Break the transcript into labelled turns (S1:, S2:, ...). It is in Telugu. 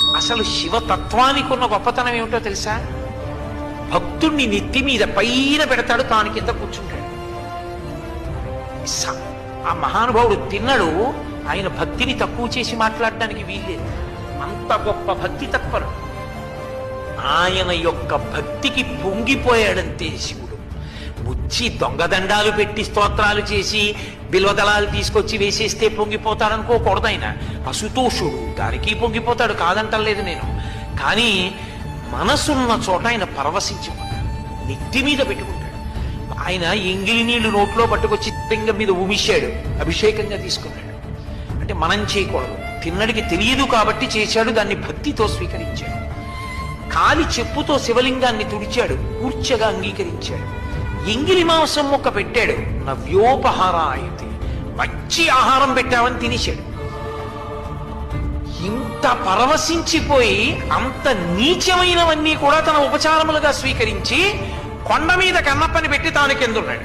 S1: అసలు శివతత్వానికి ఉన్న గొప్పతనం ఏమిటో తెలుసా? భక్తుణ్ణి నెత్తి మీద పైన పెడతాడు, తాను కింద కూర్చుంటాడు. ఆ మహానుభావుడు తిన్నడు. ఆయన భక్తిని తక్కువ చేసి మాట్లాడడానికి వీల్లేదు. అంత గొప్ప భక్తి తత్పరుడు. ఆయన యొక్క భక్తికి పొంగిపోయాడంతే శివుడు. ముచ్చి దొంగదండాలు పెట్టి స్తోత్రాలు చేసి బిల్వదళాలు తీసుకొచ్చి వేసేస్తే పొంగిపోతాడనుకోకూడదు. ఆయన అసుతోషుడు, దానికి పొంగిపోతాడు, కాదంటలేదు నేను. కానీ మనసున్న చోట ఆయన పరవశించిపోతాడు, నెత్తి మీద పెట్టుకుంటాడు. ఆయన ఎంగిలి నీళ్లు నోట్లో పట్టుకొచ్చి లింగం మీద ఉమిశాడు, అభిషేకంగా తీసుకున్నాడు. అంటే మనం చేయకూడదు, తిన్నడికి తెలియదు కాబట్టి చేశాడు, దాన్ని భక్తితో స్వీకరించాడు. కాలి చెప్పుతో శివలింగాన్ని తుడిచాడు, కూర్చగా అంగీకరించాడు. ఎంగిలి మాంసం మొక్క పెట్టాడు, నవ్యోపహారాయతి, మంచి ఆహారం పెట్టావని తినేశాడు. ఇంత పరవశించిపోయి అంత నీచమైనవన్నీ కూడా తన ఉపచారములుగా స్వీకరించి కొండ మీద కన్నప్పని పెట్టి తాను కిందున్నాడు.